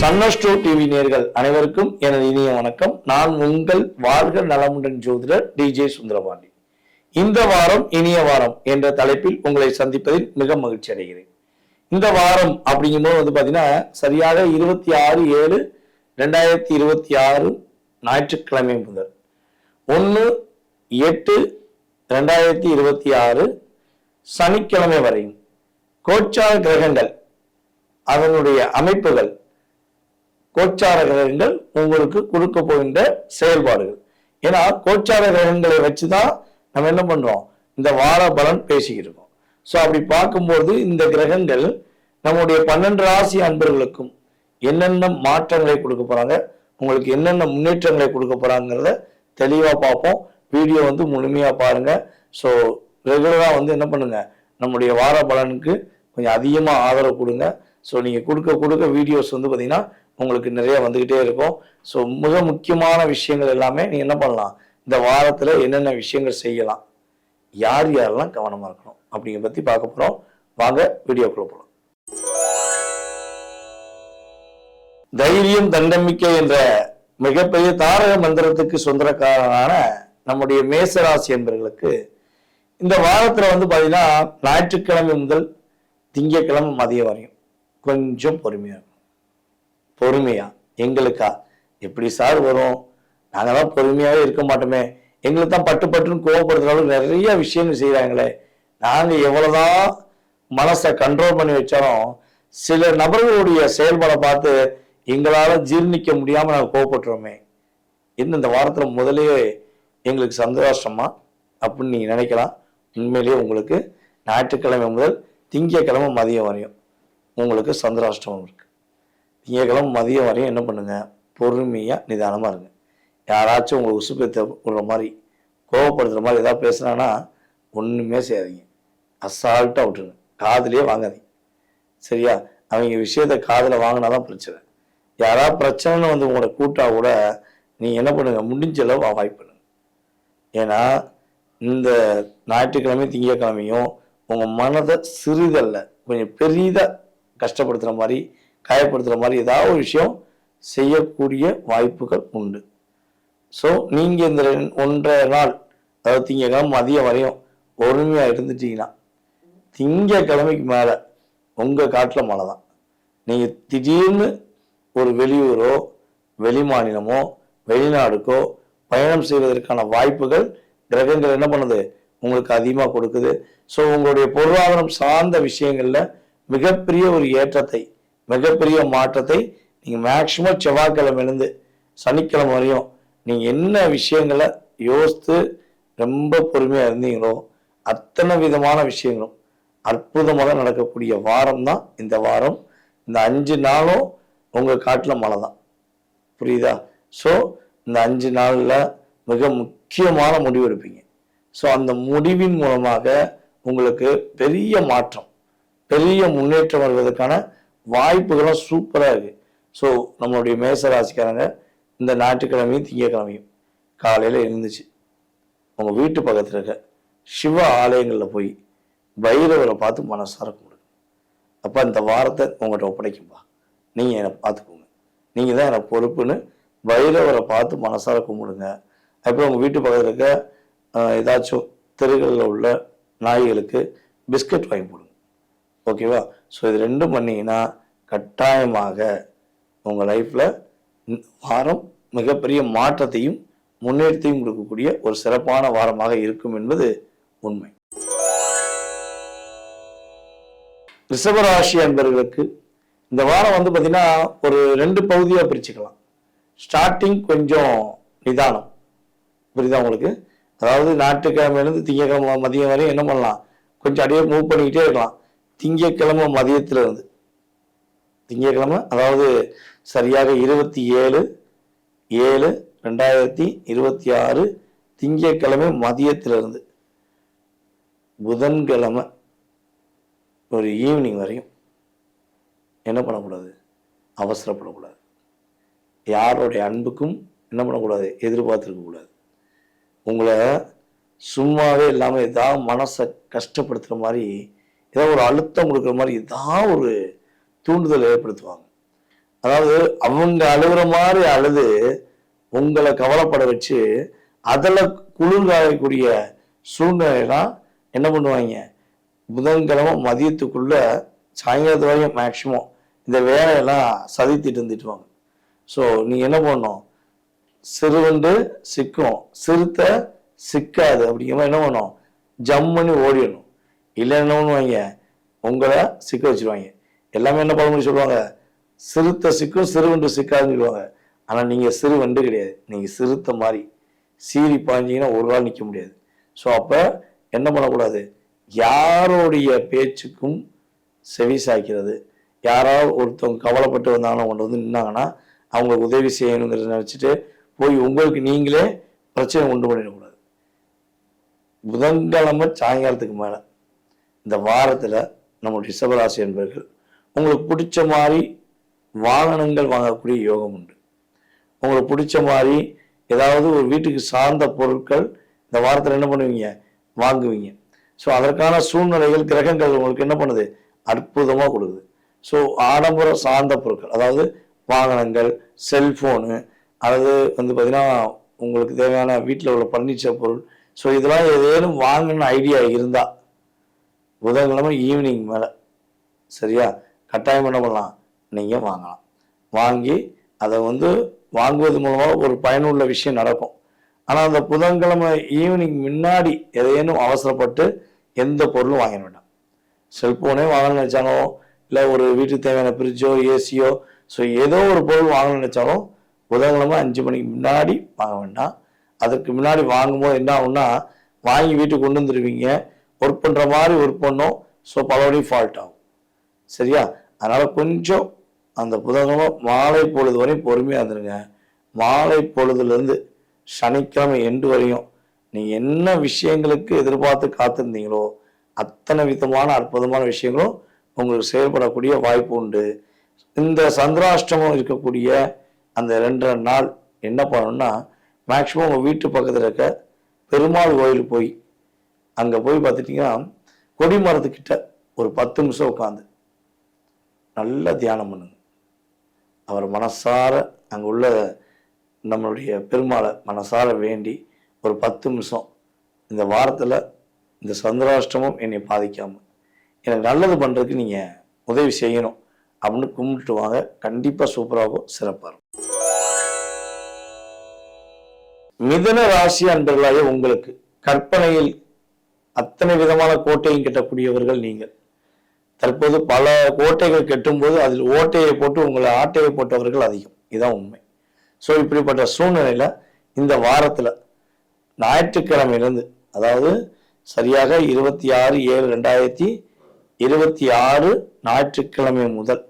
சன்னஸ்ட்ரோ TV நேர்கள் அனைவருக்கும் எனது இனிய வணக்கம். நான் உங்கள் வாழ்க நலமுடன் ஜோதிடர் டிஜே சுந்தரபாண்டி. இந்த வாரம் இனிய வாரம் என்ற தலைப்பில் உங்களை சந்திப்பதில் மிக மகிழ்ச்சி அடைகிறேன். இந்த வாரம் அப்படிங்கும்போது பாத்தீங்கன்னா சரியாக 26/7/2026 ஞாயிற்றுக்கிழமை முதல் 1/8/2026 சனிக்கிழமை வரையும் கோச்சார கிரகங்கள் அதனுடைய அமைப்புகள் கோச்சார கிரகங்கள் உங்களுக்கு கொடுக்க போகின்ற செயல்பாடுகள். ஏன்னா கோச்சார கிரகங்களை வச்சுதான் நம்ம என்ன பண்றோம், இந்த வார பலன் பேசிக்கிட்டு இருக்கோம். ஸோ அப்படி பார்க்கும்போது இந்த கிரகங்கள் நம்முடைய 12 ராசி அன்பர்களுக்கும் என்னென்ன மாற்றங்களை கொடுக்க போறாங்க, உங்களுக்கு என்னென்ன முன்னேற்றங்களை கொடுக்க போறாங்கிறத தெளிவா பார்ப்போம். வீடியோ முழுமையா பாருங்க. ஸோ ரெகுலரா என்ன பண்ணுங்க, நம்முடைய வார பலனுக்கு கொஞ்சம் அதிகமா ஆதரவு கொடுங்க. ஸோ நீங்க கொடுக்க வீடியோஸ் பார்த்தீங்கன்னா உங்களுக்கு நிறைய வந்துகிட்டே இருக்கும். ஸோ மிக முக்கியமான விஷயங்கள் எல்லாமே நீங்க என்ன பண்ணலாம், இந்த வாரத்துல என்னென்ன விஷயங்கள் செய்யலாம், யார் யாரெல்லாம் கவனமா இருக்கணும் அப்படிங்கிற பத்தி பார்க்க போறோம். வாங்க வீடியோக்குள்ள போகலாம். தைரியம் தன்னம்பிக்கை என்ற மிகப்பெரிய தாரக மந்திரத்துக்கு சொந்தக்காரனான நம்முடைய மேசராசி என்பவர்களுக்கு இந்த வாரத்துல பாத்தீங்கன்னா ஞாயிற்றுக்கிழமை முதல் திங்கட்கிழமை மதியம் வரையும் கொஞ்சம் பொறுமையா இருக்கும். பொறுமையா எங்களுக்கா எப்படி சார் வரும், நாங்கெல்லாம் பொறுமையாவே இருக்க மாட்டோமே, எங்களுக்கு தான் பட்டுன்னு கோவப்படுத்துற அளவுக்கு நிறைய விஷயங்கள் செய்யறாங்களே, நாங்க எவ்வளவுதான் மனசை கண்ட்ரோல் பண்ணி வச்சாலும் சில நபர்களுடைய செயல்பாடை பார்த்து எங்களால ஜீர்ணிக்க முடியாம நாங்க கோவப்பட்டுறோமே, இன்னும் இந்த வாரத்துல முதலே எங்களுக்கு சந்தோஷமா அப்படின்னு நீங்க நினைக்கலாம். உண்மையிலேயே உங்களுக்கு ஞாயிற்றுக்கிழமை முதல் திங்கட்கிழமை மதியம் வரையும் உங்களுக்கு சந்திராஷ்டமம் இருக்கு. திங்கட்கிழமை மதியம் வரையும் என்ன பண்ணுங்க, பொறுமையா நிதானமா இருங்க. யாராச்சும் உங்களுக்கு உசுப்பேத்த விடுற மாதிரி கோவப்படுத்துற மாதிரி ஏதாவது பேசுனாங்கன்னா ஒண்ணுமே செய்யாதீங்க, அசால்ட்டா விட்டுருங்க, காதுலயே வாங்காதீங்க. சரியா? அவங்க விஷயத்த காதுல வாங்கினாதான் பிரச்சனை. யாராவது பிரச்சனைன்னு உங்களை கூட்டா கூட நீங்க என்ன பண்ணுங்க, முடிஞ்ச அளவு அவாய்ட் பண்ணுங்க. ஏன்னா இந்த ஞாயிற்றுக்கிழமை திங்கட்கிழமையும் உங்க மனதை சிறிதல்ல கொஞ்சம் பெரிதா கஷ்டப்படுத்துற மாதிரி காயப்படுத்துற மாதிரி ஏதாவது ஒரு விஷயம் செய்யக்கூடிய வாய்ப்புகள் உண்டு. ஸோ நீங்க இந்த 1.5 நாள் அதாவது திங்கக்கிழமை மதியம் வரையும் பொறுமையா இருந்துட்டீங்கன்னா திங்கக்கிழமைக்கு மேல உங்க காட்டுல மழை தான். நீங்க திடீர்னு ஒரு வெளியூரோ வெளி மாநிலமோ வெளிநாடுக்கோ பயணம் செய்வதற்கான வாய்ப்புகள் கிரகங்கள் என்ன பண்ணுது, உங்களுக்கு அதிகமா கொடுக்குது. ஸோ உங்களுடைய பொருளாதாரம் சார்ந்த விஷயங்கள்ல மிகப்பெரிய ஒரு ஏற்றத்தை மிகப்பெரிய மாற்றத்தை நீங்க மேக்சிமம் செவ்வாய்க்கிழமையிலிருந்து சனிக்கிழமை வரையும் நீங்க என்ன விஷயங்களை யோசித்து ரொம்ப பொறுமையா இருந்தீங்களோ அத்தனை விதமான விஷயங்களும் அற்புதமாக நடக்கக்கூடிய வாரம் தான் இந்த வாரம். இந்த 5 நாளும் உங்க காட்டுல மழை தான். புரியுதா? ஸோ இந்த 5 நாள்ல மிக முக்கியமான முடிவு எடுப்பீங்க. ஸோ அந்த முடிவின் மூலமாக உங்களுக்கு பெரிய மாற்றம் பெரிய முன்னேற்றம் வருவதற்கான வாய்ப்புகளும் சூப்பரா இருக்கு. ஸோ நம்மளுடைய மேசராசிக்காரங்க இந்த ஞாயிற்றுக்கிழமையும் திங்கக்கிழமையும் காலையில எழுந்துச்சு உங்க வீட்டு பக்கத்துல இருக்க சிவ ஆலயங்கள்ல போய் பைரவரை பார்த்து மனசார கும்பிடுங்க. அப்ப இந்த வாரத்தை உங்கள்கிட்ட ஒப்படைக்கும்பா, நீங்க என்னை பார்த்துக்கோங்க, நீங்க தான் எனக்கு பொறுப்புன்னு பைரவரை பார்த்து மனசார கும்பிடுங்க. அப்புறம் உங்க வீட்டு பக்கத்துல இருக்க ஏதாச்சும் தெருகளில் உள்ள நாய்களுக்கு பிஸ்கட் வாங்கி போடுங்க. ஓகேவா? ஸோ இது 2 பண்ணீங்கன்னா கட்டாயமாக உங்க லைஃப்ல வாரம் மிகப்பெரிய மாற்றத்தையும் முன்னேற்றத்தையும் கொடுக்கக்கூடிய ஒரு சிறப்பான வாரமாக இருக்கும் என்பது உண்மை. ரிஷபராசி அன்பர்களுக்கு இந்த வாரம் பார்த்தீங்கன்னா ஒரு 2 பகுதியா பிரிச்சுக்கலாம். ஸ்டார்டிங் கொஞ்சம் நிதானம். புரியுதா உங்களுக்கு? அதாவது ஞாயிற்றுக்கிழமையிலிருந்து திங்கக்கிழமை மதியம் வரையும் என்ன பண்ணலாம், கொஞ்சம் அப்படியே மூவ் பண்ணிக்கிட்டே இருக்கலாம். திங்கக்கிழமை மதியத்துல இருந்து திங்கக்கிழமை அதாவது சரியாக 27/7/2026 திங்கக்கிழமை மதியத்திலிருந்து புதன்கிழமை ஒரு ஈவினிங் வரையும் என்ன பண்ணக்கூடாது, அவசரப்படக்கூடாது. யாருடைய அன்புக்கும் என்ன பண்ணக்கூடாது, எதிர்பார்த்துருக்க கூடாது. உங்களை சும்மாவே இல்லாமல் ஏதாவது மனசை கஷ்டப்படுத்துகிற மாதிரி ஏதாவது ஒரு அழுத்தம் கொடுக்குற மாதிரி ஏதாவது ஒரு தூண்டுதல் ஏற்படுத்துவாங்க. அதாவது அவங்க அழுகுற மாதிரி அழுது உங்களை கவலைப்பட வச்சு அதில் குளிர்காயக்கூடிய சூழ்நிலையெல்லாம் என்ன பண்ணுவாங்க, புதன்கிழமை மதியத்துக்குள்ள சாயங்காலத்து வரையும் மேக்சிமம் இந்த வேலையெல்லாம் சதித்திட்டு இருந்துட்டுவாங்க. ஸோ நீ என்ன பண்ணணும், சிறுவண்டு சிக்கும் சிறுத்தை சிக்காது அப்படிங்கிற மாதிரி என்ன பண்ணணும், ஜம்முன்னு ஓடிடணும். இல்லை என்ன பண்ணுவாங்க, உங்களை சிக்க வச்சிருவாங்க. எல்லாமே என்ன பழமொழி சொல்லுவாங்க, சிறுத்தை சிக்கும் சிறுவண்டு சிக்காதுன்னு சொல்லுவாங்க. ஆனால் நீங்கள் சிறுவண்டு கிடையாது, நீங்கள் சிறுத்தை மாதிரி சீறி பாய்ஞ்சிங்கன்னா ஒரு நாள் நிற்க முடியாது. ஸோ அப்போ என்ன பண்ணக்கூடாது, யாருடைய பேச்சுக்கும் செவி சாய்க்கிறது, யாராவது ஒருத்தவங்க கவலைப்பட்டு வந்தாங்கன்னா கொண்டு வந்து நின்னாங்கன்னா அவங்களுக்கு உதவி செய்யணுங்கிறத நினச்சிட்டு போய் உங்களுக்கு நீங்களே பிரச்சனை உண்டு பண்ணிடக்கூடாது. புதன்கிழமை சாயங்காலத்துக்கு மேலே இந்த வாரத்தில் நம்ம ரிஷபராசி என்பவர்கள் உங்களுக்கு பிடிச்ச மாதிரி வாகனங்கள் வாங்கக்கூடிய யோகம் உண்டு. உங்களுக்கு பிடிச்ச மாதிரி ஏதாவது ஒரு வீட்டுக்கு சார்ந்த பொருட்கள் இந்த வாரத்தில் என்ன பண்ணுவீங்க, வாங்குவீங்க. ஸோ அதற்கான சூழ்நிலைகள் கிரகங்கள் உங்களுக்கு என்ன பண்ணுது, அற்புதமாக கொடுக்குது. ஸோ ஆடம்பரம் சார்ந்த பொருட்கள், அதாவது வாகனங்கள், செல்ஃபோனு, அல்லது வந்து பார்த்தீங்கன்னா உங்களுக்கு தேவையான வீட்டில் உள்ள பர்னிச்சர் பொருள், ஸோ இதெல்லாம் ஏதேனும் வாங்கணும்னு ஐடியா இருந்தால் புதன்கிழமை ஈவினிங் மேலே சரியா கட்டாயம் என்ன பண்ணலாம், நீங்கள் வாங்கலாம். வாங்கி அதை வந்து வாங்குவது மூலமாக ஒரு பயனுள்ள விஷயம் நடக்கும். ஆனால் அந்த புதன்கிழமை ஈவினிங் முன்னாடி எதையேனும் அவசரப்பட்டு எந்த பொருளும் வாங்கிட வேண்டாம். செல்ஃபோனே வாங்கணும்னு நினச்சாலோ, இல்லை ஒரு வீட்டுக்கு தேவையான ஃப்ரிட்ஜோ ஏசியோ, ஸோ ஏதோ ஒரு பொருள் வாங்கணும்னு நினச்சாலும் புதன்கிழமை 5 மணிக்கு முன்னாடி வாங்க வேண்டாம். அதுக்கு முன்னாடி வாங்கும்போது என்ன ஆகும்னா, வாங்கி வீட்டுக்கு கொண்டு வந்துடுவீங்க, ஒர்க் பண்ணுற மாதிரி ஒர்க் பண்ணோம், ஸோ பலபடியும் ஃபால்ட் ஆகும். சரியா, அதனால் கொஞ்சம் அந்த புதன்கிழமை மாலை பொழுது வரையும் பொறுமையாக இருந்துருங்க. மாலை பொழுதுலேருந்து சனிக்கிழமை எண்டு வரையும் நீங்கள் என்ன விஷயங்களுக்கு எதிர்பார்த்து காத்திருந்தீங்களோ அத்தனை விதமான அற்புதமான விஷயங்களும் உங்களுக்கு செயல்படக்கூடிய வாய்ப்பு உண்டு. இந்த சந்திராஷ்டமம் இருக்கக்கூடிய அந்த 2 நாள் என்ன பண்ணணும்னா, மேக்சிமம் உங்கள் வீட்டு பக்கத்தில் இருக்க பெருமாள் கோயிலுக்கு போய் அங்கே போய் பார்த்துட்டிங்கன்னா கொடி மரத்துக்கிட்ட ஒரு 10 நிமிஷம் உட்காந்து நல்லா தியானம் பண்ணுங்க. அவர் மனசார அங்கே உள்ள நம்மளுடைய பெருமாளை மனசார வேண்டி ஒரு 10 நிமிஷம் இந்த வாரத்தில் இந்த சந்திராஷ்டமம் என்னை பாதிக்காமல் எனக்கு நல்லது பண்ணுறதுக்கு நீங்கள் உதவி செய்யணும் அப்படின்னு கும்பிட்டு வாங்க. கண்டிப்பாக சூப்பராகவும் சிறப்பாக இருக்கும். மிதுன ராசி அன்பர்களாக உங்களுக்கு கற்பனையில் அத்தனை விதமான கோட்டையும் கட்டக்கூடியவர்கள் நீங்கள். தற்போது பல கோட்டைகள் கட்டும்போது அதில் ஓட்டையை போட்டு உங்களை ஆட்டையை போட்டவர்கள் அதிகம். இதுதான் உண்மை. ஸோ இப்படிப்பட்ட சூழ்நிலையில் இந்த வாரத்தில் ஞாயிற்றுக்கிழமையிலிருந்து, அதாவது சரியாக 26/7/2026 ஞாயிற்றுக்கிழமை முதல்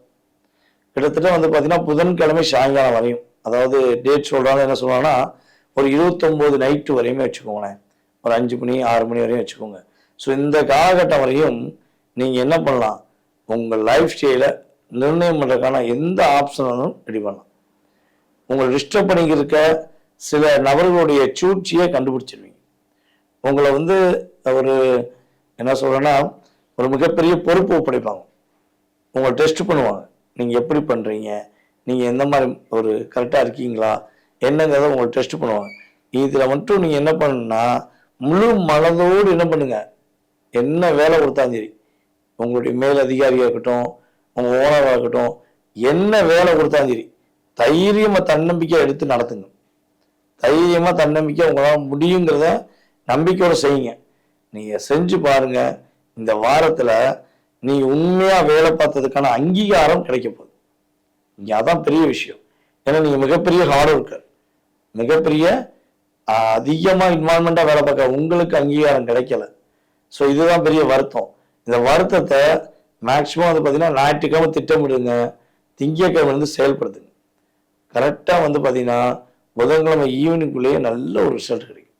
கிட்டத்தட்ட வந்து பார்த்தீங்கன்னா புதன்கிழமை சாயங்காலம் வரையும், அதாவது டேட் சொல்கிறாங்க என்ன சொல்கிறாங்கன்னா ஒரு 29 நைட்டு வரையுமே வச்சுக்கோங்களேன், ஒரு 5 மணி 6 மணி வரையும் வச்சுக்கோங்க. ஸோ இந்த காலகட்டம் வரையும் நீங்கள் என்ன பண்ணலாம், உங்கள் லைஃப் ஸ்டைலை நிர்ணயம் பண்ணுறதுக்கான எந்த ஆப்ஷனும் ரெடி பண்ணலாம். உங்களை டிஸ்டர்ப் பண்ணிக்கிருக்க சில நபர்களுடைய சூழ்ச்சியை கண்டுபிடிச்சிருவீங்க. உங்களை வந்து ஒரு என்ன சொல்கிறேன்னா ஒரு மிகப்பெரிய பொறுப்பு ஒப்படைப்பாங்க. உங்களை டெஸ்ட் பண்ணுவாங்க, நீங்கள் எப்படி பண்ணுறீங்க, நீங்கள் எந்த மாதிரி ஒரு கரெக்டாக இருக்கீங்களா என்னங்கிறத உங்களை டெஸ்ட் பண்ணுவாங்க. இதில் மட்டும் நீங்கள் என்ன பண்ணுன்னா முழு மனதோடு என்ன பண்ணுங்க, என்ன வேலை கொடுத்தாலும் சரி, உங்களுடைய மேல் அதிகாரியாக இருக்கட்டும், உங்கள் ஓனராக இருக்கட்டும், என்ன வேலை கொடுத்தாலும் சரி தைரியமாக தன்னம்பிக்கையாக எடுத்து நடத்துங்க. தைரியமாக தன்னம்பிக்கை உங்களால் முடியுங்கிறத நம்பிக்கையோடு செய்யுங்க. நீங்கள் செஞ்சு பாருங்க, இந்த வாரத்தில் நீங்கள் உண்மையாக வேலை பார்த்ததுக்கான அங்கீகாரம் கிடைக்க போகுது. இங்கே அதான் பெரிய விஷயம். ஏன்னா நீங்கள் மிகப்பெரிய ஹார்ட் ஒர்க்கர், மிகப்பெரிய அதிகமாக இன்வால்மெண்ட்டாக வேலை பார்க்க உங்களுக்கு அங்கீகாரம் கிடைக்கல. ஸோ இதுதான் பெரிய வருத்தம். இந்த வருத்தத்தை மேக்சிமம் வந்து பார்த்தீங்கன்னா ஞாயிற்றுக்கிழமை திட்டமிடுங்க, திங்கக்கிழமை வந்து செயல்படுத்துங்க. கரெக்டாக வந்து பார்த்தீங்கன்னா புதன்கிழமை ஈவினிங்குள்ளேயே நல்ல ஒரு ரிசல்ட் கிடைக்கும்.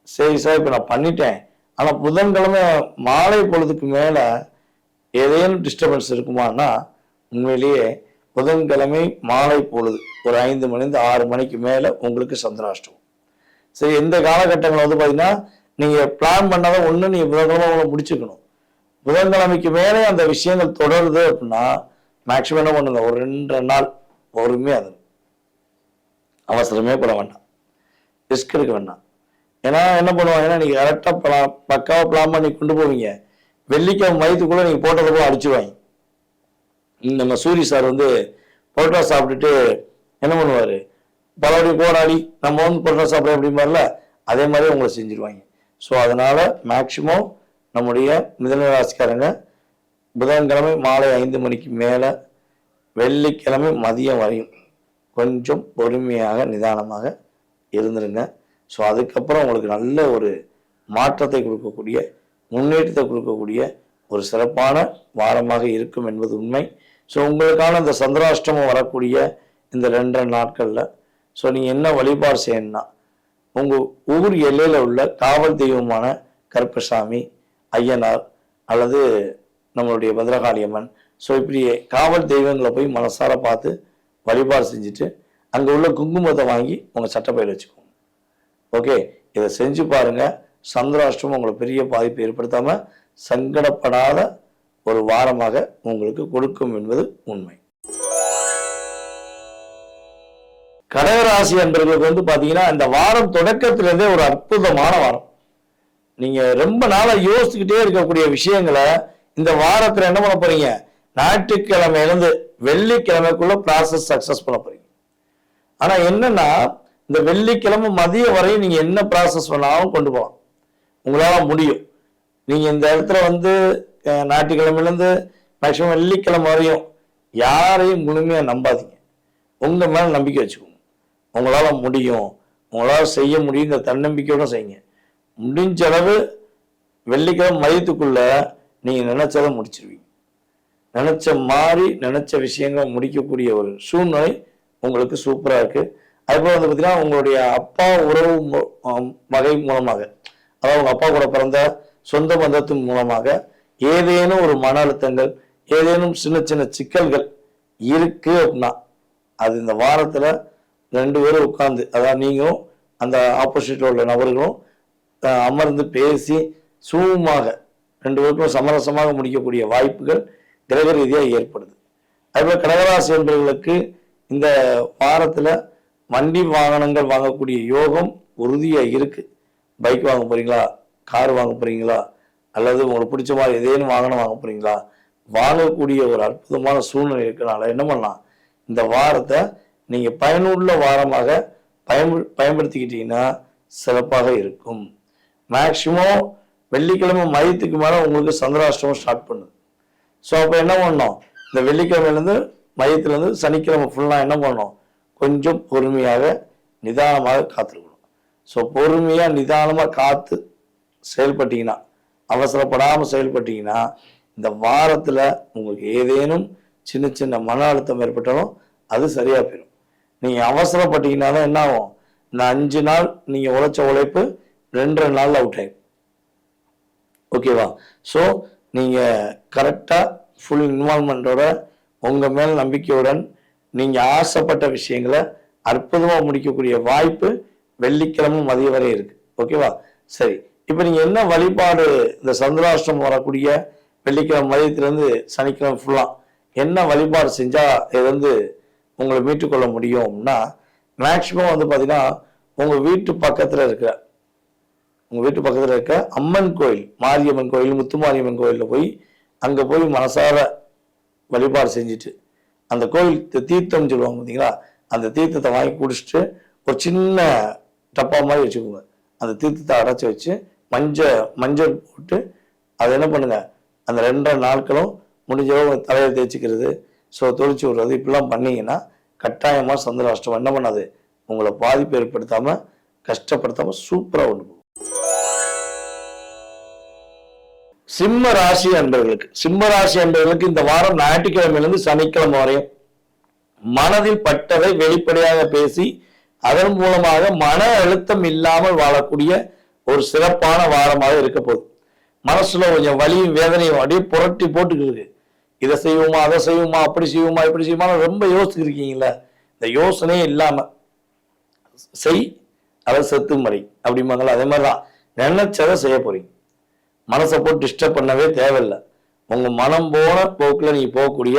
சரி சார் இப்போ நான் பண்ணிட்டேன், ஆனால் புதன்கிழமை மாலை பொழுதுக்கு மேலே ஏதேனும் டிஸ்டர்பன்ஸ் இருக்குமானா உண்மையிலேயே புதன்கிழமை மாலை பொழுது ஒரு 5 மணிலேருந்து 6 மணிக்கு மேலே உங்களுக்கு சந்திராஷ்டமம். சரி, எந்த காலகட்டங்களில் வந்து பார்த்தீங்கன்னா நீங்கள் பிளான் பண்ணாதான் ஒன்று நீங்கள் புதன்கிழமை உங்களை முடிச்சுக்கணும். புதன்கிழமைக்கு மேலே அந்த விஷயங்கள் தொடருது அப்படின்னா மேக்சிமம் என்ன பண்ணுங்க, ஒரு 2 நாள் பொறுமையாக அது அவசரமே பட வேண்டாம், ரிஸ்க் எடுக்க வேண்டாம். ஏன்னா என்ன பண்ணுவாங்கன்னா, நீங்கள் கரெக்டாக பக்காவாக பிளான் பண்ணி கொண்டு போவீங்க, வெள்ளிக்கிழமை மயத்துக்குள்ளே நீங்கள் போட்டதை கூட அடிச்சுடுவாங்க. நம்ம சூரி சார் வந்து பரோட்டா சாப்பிட்டுட்டு என்ன பண்ணுவார், பலபடி போராடி நம்ம வந்து பரோட்டா சாப்பிட அப்படிம்பார்ல, அதே மாதிரி உங்களை செஞ்சுருவாங்க. ஸோ அதனால் மேக்சிமம் நம்முடைய மிதுன ராசிக்காரங்க புதன்கிழமை மாலை 5 மணிக்கு மேலே வெள்ளிக்கிழமை மதியம் வரையும் கொஞ்சம் பொறுமையாக நிதானமாக இருந்துருங்க. ஸோ அதுக்கப்புறம் உங்களுக்கு நல்ல ஒரு மாற்றத்தை கொடுக்கக்கூடிய, முன்னேற்றத்தை கொடுக்கக்கூடிய ஒரு சிறப்பான வாரமாக இருக்கும் என்பது உண்மை. ஸோ உங்களுக்கான இந்த சந்திராஷ்டமம் வரக்கூடிய இந்த 2 நாட்களில் ஸோ நீங்கள் என்ன வழிபாடு செய்யணும்னா, உங்கள் ஊர் எல்லையில் உள்ள காவல் தெய்வமான கருப்பசாமி, ஐயனார் அல்லது நம்மளுடைய பத்ரகாளியம்மன், ஸோ இப்படி காவல் தெய்வங்களை போய் மனசார பார்த்து வழிபாடு செஞ்சுட்டு அங்கே உள்ள குங்குமத்தை வாங்கி உங்கள் சட்டப்பையில் வச்சுக்கோங்க. ஓகே, இதை செஞ்சு பாருங்கள். சந்திராஷ்டமம் உங்களை பெரிய பாதிப்பை ஏற்படுத்தாமல் சங்கடப்படாத ஒரு வாரமாக உங்களுக்கு கொடுக்கும் என்பது உண்மை. கடகராசி என்பவர்களுக்கு வந்து பார்த்தீங்கன்னா, இந்த வாரம் தொடக்கத்திலிருந்தே ஒரு அற்புதமான வாரம். நீங்கள் ரொம்ப நாளாக யோசிச்சுக்கிட்டே இருக்கக்கூடிய விஷயங்களை இந்த வாரத்தில் என்ன பண்ண போறீங்க, ஞாயிற்றுக்கிழமையிலேருந்து வெள்ளிக்கிழமைக்குள்ள ப்ராசஸ் சக்ஸஸ் பண்ண போறீங்க. ஆனால் என்னன்னா, இந்த வெள்ளிக்கிழமை மதியம் வரையும் நீங்கள் என்ன ப்ராசஸ் பண்ணாலும் கொண்டு போகலாம், உங்களால் முடியும். நீங்கள் இந்த இடத்துல வந்து ஞாயிற்றுக்கிழமையிலேருந்து மேக்சிமம் வெள்ளிக்கிழமை வரையும் யாரையும் முழுமையாக நம்பாதீங்க, உங்கள் மேலே நம்பிக்கை வச்சுக்கோங்க. உங்களால் முடியும், உங்களால் செய்ய முடியுங்கிற தன்னம்பிக்கையோட செய்யுங்க. முடிஞ்ச அளவு வெள்ளிக்கிழமை மதியத்துக்குள்ள நீங்கள் நினைச்சதை முடிச்சிருவீங்க. நினைச்ச மாதிரி நினைச்ச விஷயங்களை முடிக்கக்கூடிய ஒரு சூழ்நிலை உங்களுக்கு சூப்பராக இருக்குது. அதுபோல் வந்து பார்த்தீங்கன்னா, உங்களுடைய அப்பா உறவு வகை மூலமாக, அதாவது உங்கள் அப்பா கூட பிறந்த சொந்த பந்தத்தின் மூலமாக ஏதேனும் ஒரு மன அழுத்தங்கள், ஏதேனும் சின்ன சின்ன சிக்கல்கள் இருக்குது அப்படின்னா, அது இந்த வாரத்தில் 2 பேரும் உட்கார்ந்து, அதாவது நீங்களும் அந்த ஆப்போசிட்டில் உள்ள நபர்களும் அமர்ந்து பேசி சுமூகமாக 2 பேருக்கும் சமரசமாக முடிக்கக்கூடிய வாய்ப்புகள் கிரக ரீதியாக ஏற்படுது. அதுபோல் கடகராசி என்பவர்களுக்கு இந்த வாரத்தில் வண்டி வாகனங்கள் வாங்கக்கூடிய யோகம் உறுதியாக இருக்குது. பைக் வாங்க போகிறீங்களா, கார் வாங்க போகிறீங்களா, அல்லது உங்களுக்கு பிடிச்ச மாதிரி ஏதேனும் வாகனம் வாங்க போகிறீங்களா, வாங்கக்கூடிய ஒரு அற்புதமான சூழ்நிலை இருக்கிறனால என்ன பண்ணலாம், இந்த வாரத்தை நீங்கள் பயனுள்ள வாரமாக பயன்படுத்திக்கிட்டீங்கன்னா சிறப்பாக இருக்கும். மேக்சிமம் வெள்ளிக்கிழமை மதியத்துக்கு மேலே உங்களுக்கு சந்திராஷ்டமம் ஸ்டார்ட் பண்ணுது. ஸோ அப்போ என்ன பண்ணோம், இந்த வெள்ளிக்கிழமையிலேருந்து மதியத்துலேருந்து சனிக்கிழமை ஃபுல்லாக என்ன பண்ணோம், கொஞ்சம் பொறுமையாக நிதானமாக காத்திருக்கணும். ஸோ பொறுமையாக நிதானமாக காத்து செயல்பட்டீங்கன்னா, அவசரப்படாமல் செயல்பட்டீங்கன்னா இந்த வாரத்தில் உங்களுக்கு ஏதேனும் சின்ன சின்ன மன அழுத்தம் ஏற்பட்டாலும் அது சரியாக போயிடும். நீங்கள் அவசரப்பட்டீங்கன்னா தான் என்ன ஆகும், இந்த 5 நாள் நீங்கள் உழைச்ச உழைப்பு 2 நாளில் அவுட் ஆகிடும். ஓகேவா? ஸோ நீங்கள் கரெக்டாக ஃபுல் இன்வால்மெண்ட்டோட உங்கள் மேல் நம்பிக்கையுடன் நீங்கள் ஆசைப்பட்ட விஷயங்களை அற்புதமாக முடிக்கக்கூடிய வாய்ப்பு வெள்ளிக்கிழமை மதியம் வரை இருக்குது. ஓகேவா? சரி, இப்போ நீங்கள் என்ன வழிபாடு இந்த சந்திராஷ்டமம் வரக்கூடிய வெள்ளிக்கிழமை மதியத்திலேருந்து சனிக்கிழமை ஃபுல்லாக என்ன வழிபாடு செஞ்சால் இது வந்து உங்களை மீட்டுக்கொள்ள முடியும்னா, மேக்சிமம் வந்து பார்த்தீங்கன்னா உங்கள் வீட்டு பக்கத்தில் இருக்க அம்மன் கோயில், மாரியம்மன் கோயில், முத்துமாரியம்மன் கோயிலில் போய் அங்கே போய் மனசார வழிபாடு செஞ்சுட்டு, அந்த கோயில் தீர்த்தம் சொல்லுவாங்க பார்த்தீங்களா, அந்த தீர்த்தத்தை வாங்கி குடிச்சிட்டு ஒரு சின்ன டப்பா மாதிரி வச்சுக்கோங்க. அந்த தீர்த்தத்தை அடைச்சி வச்சு மஞ்சள் போட்டு அதை என்ன பண்ணுங்க, அந்த 2 நாட்களும் முடிஞ்சளவு தலையை தேய்ச்சிக்கிறது, ஸோ தொளிச்சு விடுறது, இப்படிலாம் பண்ணீங்கன்னா கட்டாயமாக சந்திராஷ்டமம் என்ன பண்ணாது, உங்களை பாதிப்பு ஏற்படுத்தாமல் கஷ்டப்படுத்தாமல் சூப்பராக கொண்டு போகும். சிம்ம ராசி அன்பர்களுக்கு இந்த வாரம் ஞாயிற்றுக்கிழமையிலிருந்து சனிக்கிழமை வரையும் மனதில் பட்டதை வெளிப்படையாக பேசி அதன் மூலமாக மன அழுத்தம் இல்லாமல் வாழக்கூடிய ஒரு சிறப்பான வாரமாக இருக்க போகுது. மனசுல கொஞ்சம் வலியும் வேதனையும் அப்படியே புரட்டி போட்டுக்கிருக்கு. இதை செய்வோமா, அதை செய்வோமா, அப்படி செய்வோமா, இப்படி செய்வோமா, ரொம்ப யோசிச்சுருக்கீங்களா? இந்த யோசனையே இல்லாம செய், அதை செத்து மறை அப்படிம்பாங்களா, அதே மாதிரிதான் நினைச்சதை செய்ய போறீங்க. மனசை போட்டு டிஸ்டர்ப் பண்ணவே தேவையில்லை. உங்க மனம் போன போக்குல நீங்க போகக்கூடிய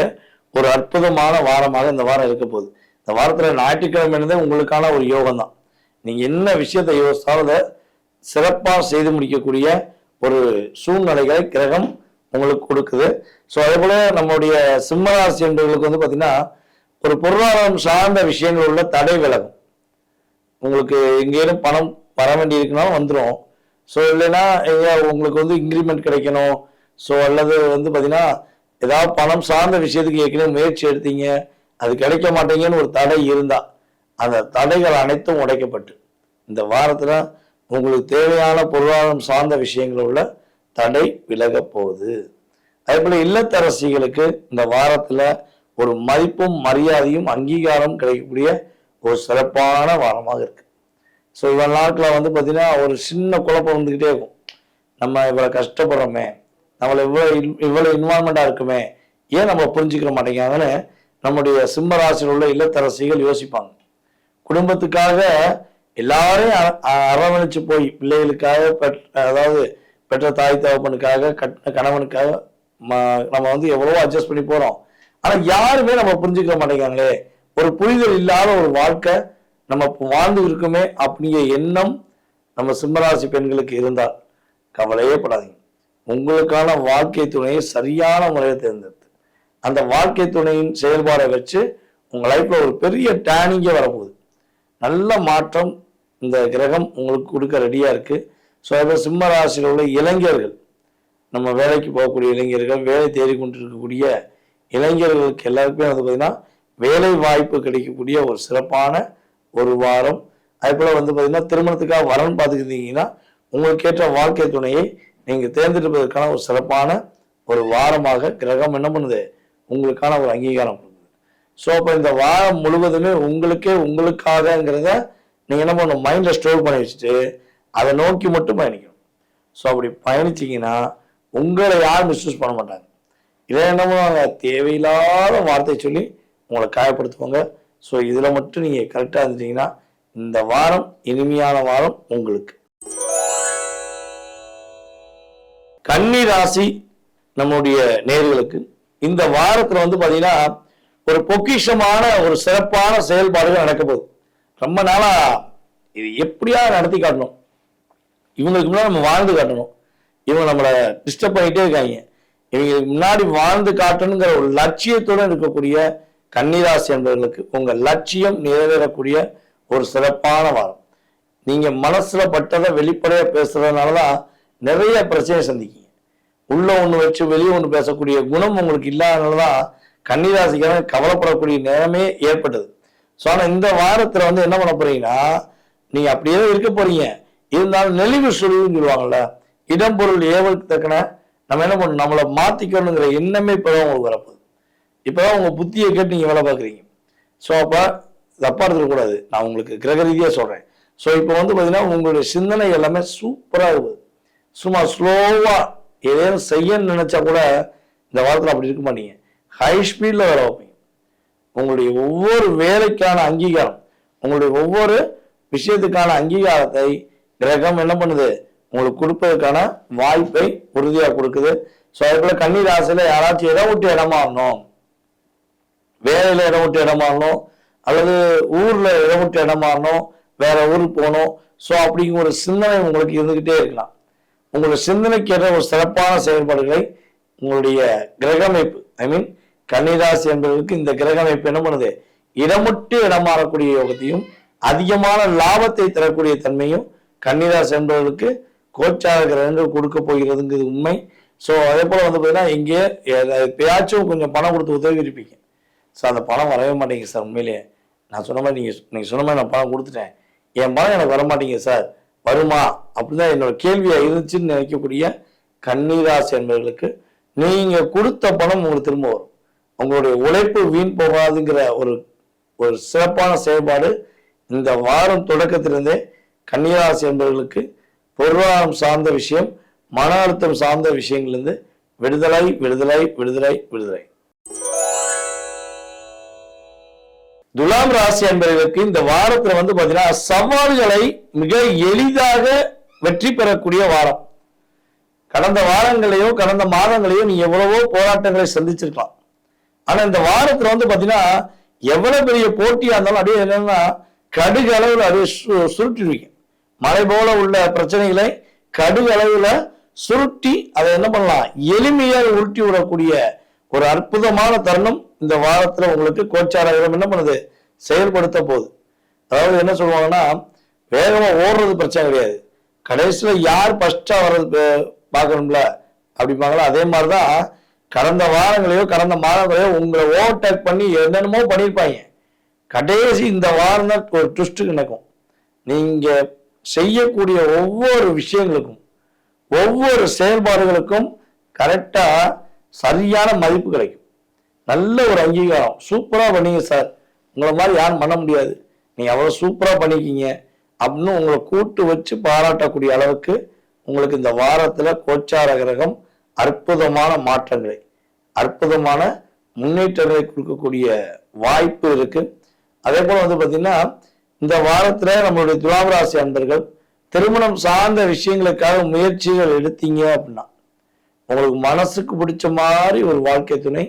ஒரு அற்புதமான வாரமாக இந்த வாரம் இருக்க போகுது. இந்த வாரத்துல ஞாயிற்றுக்கிழமை உங்களுக்கான ஒரு யோகம் தான். நீங்க என்ன விஷயத்தை யோசித்தாலும் அதை சிறப்பாக செய்து முடிக்கக்கூடிய ஒரு சூழ்நிலைகளை கிரகம் உங்களுக்கு கொடுக்குது. ஸோ அதே போல நம்முடைய சிம்மராசி என்பவர்களுக்கு பார்த்தீங்கன்னா ஒரு பொருளாதாரம் சார்ந்த விஷயங்கள் உள்ள தடை விலகும். உங்களுக்கு எங்கேயும் பணம் வர வேண்டி இருக்குனாலும் வந்துடும். ஸோ இல்லைன்னா உங்களுக்கு இன்க்ரிமெண்ட் கிடைக்கணும். ஸோ அல்லது பார்த்தீங்கன்னா ஏதாவது பணம் சார்ந்த விஷயத்துக்கு ஏற்கனவே முயற்சி எடுத்தீங்க, அது கிடைக்க மாட்டீங்கன்னு ஒரு தடை இருந்தா அந்த தடைகள் அனைத்தும் உடைக்கப்பட்டு இந்த வாரத்துல உங்களுக்கு தேவையான பொருளாதாரம் சார்ந்த விஷயங்கள் உள்ள தடை விலக போகுது. அதே போல இல்லத்தரசிகளுக்கு இந்த வாரத்துல ஒரு மதிப்பும் மரியாதையும் அங்கீகாரம் கிடைக்கக்கூடிய ஒரு சிறப்பான வாரமாக இருக்கு. ஸோ இவ்வளவு நாட்கள் பார்த்தீங்கன்னா ஒரு சின்ன குழப்பம் வந்துகிட்டே இருக்கும். நம்ம இவ்வளவு கஷ்டப்படுறோமே, நம்மளை இவ்வளவு இன்வால்மெண்டா இருக்குமே, ஏன் நம்ம புரிஞ்சுக்கிற மாட்டேங்காங்கன்னு நம்முடைய சிம்ம ராசியில் உள்ள இல்லத்தரசிகள் யோசிப்பாங்க. குடும்பத்துக்காக எல்லாரையும் அரவணைச்சு போய் பிள்ளைகளுக்காக அதாவது பெற்ற தாய் தகப்பனுக்காக கணவனுக்காக நம்ம எவ்வளவோ அட்ஜஸ்ட் பண்ணி போறோம். ஆனா யாருமே நம்ம புரிஞ்சுக்க மாட்டேங்காங்களே, ஒரு புரிதல் இல்லாத ஒரு வாழ்க்கை நம்ம வாழ்ந்து இருக்குமே அப்படிங்கிற எண்ணம் நம்ம சிம்மராசி பெண்களுக்கு இருந்தால் கவலையே படாதீங்க. உங்களுக்கான வாழ்க்கை துணையை சரியான முறையை தேர்ந்தெடுத்து அந்த வாழ்க்கை துணையின் செயல்பாடை வச்சு உங்க லைஃப்ல ஒரு பெரிய டேர்னிங்கே வரப்போகுது. நல்ல மாற்றம் இந்த கிரகம் உங்களுக்கு கொடுக்க ரெடியா இருக்கு. ஸோ அதே சிம்ம ராசியில் உள்ள இளைஞர்கள், நம்ம வேலைக்கு போகக்கூடிய இளைஞர்கள், வேலை தேடிக்கொண்டிருக்கக்கூடிய இளைஞர்களுக்கு எல்லாருக்குமே பார்த்தீங்கன்னா வேலை வாய்ப்பு கிடைக்கக்கூடிய ஒரு சிறப்பான ஒரு வாரம். அதே போல பார்த்தீங்கன்னா திருமணத்துக்காக வரன் பார்த்துக்கிட்டீங்கன்னா உங்களுக்கு ஏற்ற வாழ்க்கை துணையை நீங்க தேர்ந்தெடுப்பதற்கான ஒரு சிறப்பான ஒரு வாரமாக கிரகம் என்ன பண்ணுது, உங்களுக்கான ஒரு அங்கீகாரம் கொடுக்குது. ஸோ அப்போ இந்த வாரம் முழுவதுமே உங்களுக்காகங்கிறத நீங்க என்ன பண்ணணும், மைண்ட்ல ஸ்டோர் பண்ணி வச்சுட்டு அதை நோக்கி மட்டும் பயணிக்கணும். ஸோ அப்படி பயணிச்சிங்கன்னா உங்களை யாரும் மிஸ்யூஸ் பண்ண மாட்டாங்க. இதை என்ன பண்ணுவாங்க, தேவையில்லாத வார்த்தை சொல்லி உங்களை காயப்படுத்துவாங்க. ஸோ இதுல மட்டும் நீங்க கரெக்டா இருந்துட்டீங்கன்னா இந்த வாரம் இனிமையான வாரம் உங்களுக்கு. கன்னி ராசி நம்முடைய நேயர்களுக்கு இந்த வாரத்துல பாத்தீங்கன்னா ஒரு பொக்கிஷமான ஒரு சிறப்பான செயல்பாடுகள் நடக்க போகுது. ரொம்ப நாளா இது எப்படியா நடத்தி காட்டணும், இவங்களுக்கு முன்னாடி நம்ம வாழ்ந்து காட்டணும், இவங்க நம்மளை டிஸ்டர்ப் பண்ணிட்டே இருக்காங்க, இவங்களுக்கு முன்னாடி வாழ்ந்து காட்டணுங்கிற ஒரு லட்சியத்துடன் இருக்கக்கூடிய கன்னிராசி என்பவர்களுக்கு உங்க லட்சியம் நிறைவேறக்கூடிய ஒரு சிறப்பான வாரம். நீங்க மனசுல பட்டதை வெளிப்படையா பேசுறதுனாலதான் நிறைய பிரச்சனை சந்திக்கீங்க. உள்ள ஒண்ணு வச்சு வெளியே ஒண்ணு பேசக்கூடிய குணம் உங்களுக்கு இல்லாதனாலதான் கன்னிராசிக்காரங்க கவலைப்படக்கூடிய நேரமே ஏற்பட்டது. ஸோ ஆனா இந்த வாரத்துல என்ன பண்ண போறீங்கன்னா, நீங்க அப்படியே இருக்க போறீங்க, இருந்தாலும் நெளிவு சுழிவுன்னு சொல்லுவாங்கல்ல, இடம் பொருள் ஏவலுக்கு தக்கன நம்ம என்ன பண்ணணும், நம்மளை மாத்திக்கணுங்கிற எண்ணமே இப்பதான் உங்களுக்கு வரப்போகுது. இப்பதான் உங்க புத்தியை கேட்டு நீங்க வேலை பார்க்குறீங்க. ஸோ அப்ப தப்பா இருக்கக்கூடாது, நான் உங்களுக்கு கிரக ரீதியா சொல்றேன். ஸோ இப்போ பாத்தீங்கன்னா உங்களுடைய சிந்தனை எல்லாமே சூப்பரா இருக்குது. சும்மா ஸ்லோவா ஏதேனும் செய்யன்னு நினைச்சா கூட இந்த வாரத்தில் அப்படி இருக்க மாட்டீங்க, ஹை ஸ்பீட்ல வேலை வைப்பீங்க. உங்களுடைய ஒவ்வொரு வேலைக்கான அங்கீகாரம், உங்களுடைய ஒவ்வொரு விஷயத்துக்கான அங்கீகாரத்தை கிரகம் என்ன பண்ணுது, உங்களுக்கு கொடுப்பதற்கான வாய்ப்பை உறுதியா கொடுக்குது. ஸோ அதே போல கன்னி ராசியில யாராச்சும் இடம் விட்டு இடம் மாறணும், வேலையில இடம் விட்டு இடம் மாறணும், அல்லது ஊர்ல இடம் விட்டு இடம் மாறணும், வேற ஊருக்கு போகணும், ஸோ அப்படிங்கிற ஒரு சிந்தனை உங்களுக்கு இருந்துகிட்டே இருக்கலாம். உங்களுடைய சிந்தனைக்கு ஏற்ற ஒரு சிறப்பான செயல்பாடுகளை உங்களுடைய கிரகமைப்பு, ஐ மீன் கன்னிராசி என்பதற்கு இந்த கிரகமைப்பு என்ன பண்ணுது, இடமுட்டு இடம் மாறக்கூடிய யோகத்தையும் அதிகமான லாபத்தை தரக்கூடிய தன்மையும் கன்னிராசி என்பதற்கு கோச்சார கிரகங்கள் கொடுக்க போகிறதுங்கிறது உண்மை. ஸோ அதே போல பார்த்தீங்கன்னா இங்கே எப்பயாச்சும் கொஞ்சம் பணம் கொடுத்து உதவி இருப்பீங்க. சார் அந்த பணம் வரவே மாட்டேங்குது சார், உண்மையிலேயே நான் சொன்ன மாதிரி நீங்க சொன்ன மாதிரி நான் பணம் கொடுத்துட்டேன், என் பணம் எனக்கு வர மாட்டேங்குது சார், வருமா அப்படிதான் என்னோட கேள்வியா இருந்துச்சுன்னு நினைக்கக்கூடிய கன்னிராசி என்பவர்களுக்கு நீங்க கொடுத்த பணம் உங்களுக்கு திரும்ப வரும். உங்களுடைய உழைப்பு வீண் போகாதுங்கிற ஒரு சிறப்பான செயல்பாடு இந்த வாரம் தொடக்கத்திலிருந்தே கன்னிராசி என்பவர்களுக்கு பொருளாதாரம் சார்ந்த விஷயம், மன அழுத்தம் சார்ந்த விஷயங்களிலிருந்து விடுதலை விடுதலை விடுதலை விடுதலை. துலாம் ராசி என்பவர்களுக்கு இந்த வாரத்துல பாத்தீங்கன்னா சவால்களை மிக எளிதாக வெற்றி பெறக்கூடிய வாரம். கடந்த வாரங்களையோ கடந்த மாதங்களையோ நீ எவ்வளவோ போராட்டங்களை சந்திச்சிருக்கலாம், ஆனா இந்த வாரத்துல வந்து பாத்தீங்கன்னா எவ்வளவு பெரிய போட்டியா இருந்தாலும் அப்படியே என்னன்னா கடுகு அளவுல அப்படியே சுருட்டிடுவீங்க. மழை போல உள்ள பிரச்சனைகளை கடுகு அளவுல சுருட்டி அதை என்ன பண்ணலாம், எளிமையாக உருட்டி விடக்கூடிய ஒரு அற்புதமான தருணம் இந்த வாரத்துல உங்களுக்கு கோச்சார கிரகம் என்ன பண்ணுது, செயல்படுத்த போகுது. அதாவது என்ன சொல்லுவாங்கன்னா, வேகமா ஓடுறது பிரச்சனை கிடையாது, கடைசியில யார் ஃபர்ஸ்டா வர்றது பார்க்கணும்ல அப்படிப்பாங்களா. அதே மாதிரிதான் கடந்த வாரங்களையோ கடந்த மாதங்களையோ உங்களை ஓவர்டேக் பண்ணி என்னென்னமோ பண்ணியிருப்பாங்க. கடைசி இந்த வாரம் தான் ஒரு ட்விஸ்ட் நடக்கும். நீங்க செய்யக்கூடிய ஒவ்வொரு விஷயங்களுக்கும் ஒவ்வொரு செயல்பாடுகளுக்கும் கரெக்டா சரியான மதிப்பு கிடைக்கும். நல்ல ஒரு அங்கீகாரம், சூப்பரா பண்ணீங்க சார், உங்களை மாதிரி யாரும் பண்ண முடியாது, நீங்க அவ்வளவு சூப்பரா பண்ணிக்கிங்க அப்படின்னு உங்களை கூட்டு வச்சு பாராட்டக்கூடிய அளவுக்கு உங்களுக்கு இந்த வாரத்துல கோச்சார கிரகம் அற்புதமான மாற்றங்களை அற்புதமான முன்னேற்றங்களை கொடுக்கக்கூடிய வாய்ப்பு இருக்கு. அதே போல வந்து பாத்தீங்கன்னா இந்த வாரத்துல நம்மளுடைய துலாம் ராசி அன்பர்கள் திருமணம் சார்ந்த விஷயங்களுக்காக முயற்சிகள் எடுத்தீங்க அப்படின்னா உங்களுக்கு மனசுக்கு பிடிச்ச மாதிரி ஒரு வாழ்க்கை துணை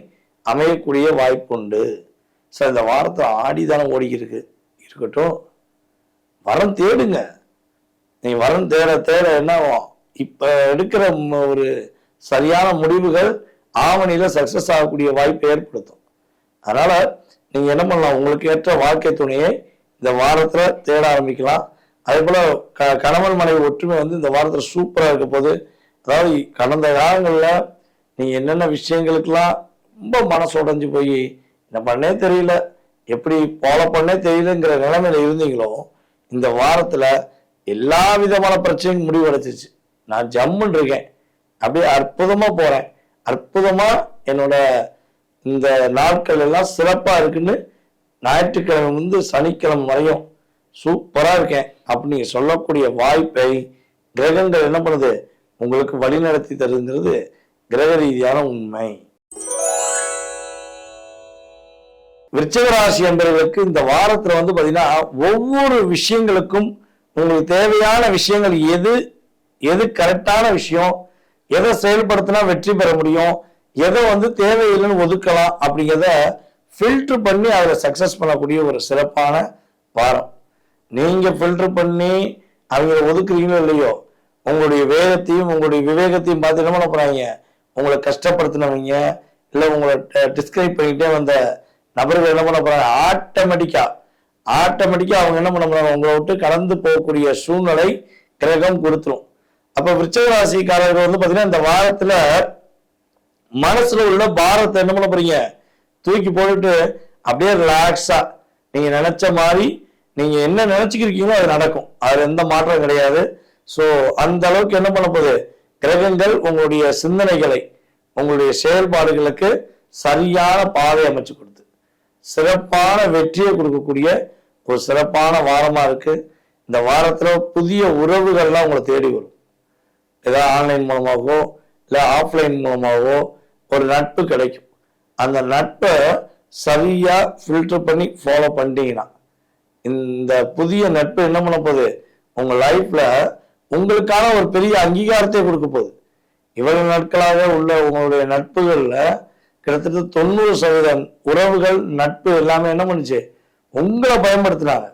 அமையக்கூடிய வாய்ப்பு உண்டு. சார் இந்த வாரத்தை ஆடிதானே ஓடிக்கிருக்கு, இருக்கட்டும், வரம் தேடுங்க. நீ வரம் தேட தேட என்ன இப்ப எடுக்கிற ஒரு சரியான முடிவுகள் ஆவணியில சக்சஸ் ஆகக்கூடிய வாய்ப்பை ஏற்படுத்தும். அதனால நீங்க என்ன பண்ணலாம், உங்களுக்கு ஏற்ற வாழ்க்கை துணையை இந்த வாரத்துல தேட ஆரம்பிக்கலாம். அதே போல கணவன் மனைவி ஒற்றுமை வந்து இந்த வாரத்துல சூப்பரா இருக்க போது. அதாவது கடந்த காலங்கள்ல நீங்க என்னென்ன விஷயங்களுக்கெல்லாம் ரொம்ப மனசு உடைஞ்சு போய் என்ன பண்ணே தெரியல, எப்படி ஃபாலோ பண்ணே தெரியலங்கிற நிலைமையில இருந்தீங்களோ, இந்த வாரத்துல எல்லா விதமான பிரச்சனையும் முடிவடைச்சிச்சு. நான் ஜம்முன்னு இருக்கேன், அப்படியே அற்புதமா போறேன், அற்புதமா என்னோட இந்த நாட்கள் எல்லாம் சிறப்பா இருக்குன்னு ஞாயிற்றுக்கிழமை வந்து சனிக்கிழமை வரையும் சூப்பரா இருக்கேன் அப்படின்னு சொல்லக்கூடிய வாய்ப்பை கிரகங்கள் என்ன பண்ணுது, உங்களுக்கு வழிநடத்தி தருங்கிறது கிரக ரீதியான உண்மை. விருச்சிக ராசி என்பவர்களுக்கு இந்த வாரத்துல வந்து பாத்தீங்கன்னா ஒவ்வொரு விஷயங்களுக்கும் உங்களுக்கு தேவையான விஷயங்கள் எது கரெக்டான விஷயம், எதை செயல்படுத்தினா வெற்றி பெற முடியும், எதை வந்து தேவையில்லைன்னு ஒதுக்கலாம் அப்படிங்கிறத ஃபில்டர் பண்ணி அதில் சக்சஸ் பண்ணக்கூடிய ஒரு சிறப்பான வாரம். நீங்க ஃபில்டர் பண்ணி அவங்களை ஒதுக்குறீங்களோ இல்லையோ, உங்களுடைய வேகத்தையும் உங்களுடைய விவேகத்தையும் பார்த்து என்ன பண்ண போறாங்க, உங்களை கஷ்டப்படுத்தினவங்க இல்லை உங்களை டிஸ்கிரைப் பண்ணிக்கிட்டே வந்த நபர்கள் என்ன பண்ண போறாங்க, ஆட்டோமேட்டிக்கா அவங்க என்ன பண்ண போறாங்க, உங்களை விட்டு கடந்து போகக்கூடிய சூழ்நிலை கிரகம் கொடுத்துரும். அப்ப விருச்சிக ராசிக்காரர்கள் வந்து பாத்தீங்கன்னா இந்த வாரத்துல மனசுல உள்ள பாரத்தை என்ன பண்ண போறீங்க, தூக்கி போட்டுட்டு அப்படியே ரிலாக்ஸா நீங்க நினைச்ச மாதிரி நீங்க என்ன நினைச்சுக்கிறீங்களோ அது நடக்கும், அது எந்த மாற்றம் கிடையாது. ஸோ அந்த அளவுக்கு என்ன பண்ண போகுது, கிரகங்கள் உங்களுடைய சிந்தனைகளை உங்களுடைய செயல்பாடுகளுக்கு சரியான பாதை அமைச்சு கொடுத்து சிறப்பான வெற்றியை கொடுக்கக்கூடிய ஒரு சிறப்பான வாரமா இருக்கு. இந்த வாரத்துல புதிய உறவுகள்லாம் உங்களை தேடி வரும். ஏதாவது ஆன்லைன் மூலமாகவோ இல்லை ஆஃப்லைன் மூலமாகவோ ஒரு நட்பு கிடைக்கும். அந்த நட்பை சரியா ஃபில்டர் பண்ணி ஃபாலோ பண்ணிட்டீங்கன்னா இந்த புதிய நட்பு என்ன பண்ண போகுது, உங்க லைஃப்ல உங்களுக்கான ஒரு பெரிய அங்கீகாரத்தை கொடுக்க போகுது. இவ்வளவு நாட்களாக உள்ள உங்களுடைய நட்புகள்ல கிட்டத்தட்ட 90% உறவுகள் நட்பு எல்லாமே என்ன பண்ணுச்சு, உங்களை பயன்படுத்தினாங்க.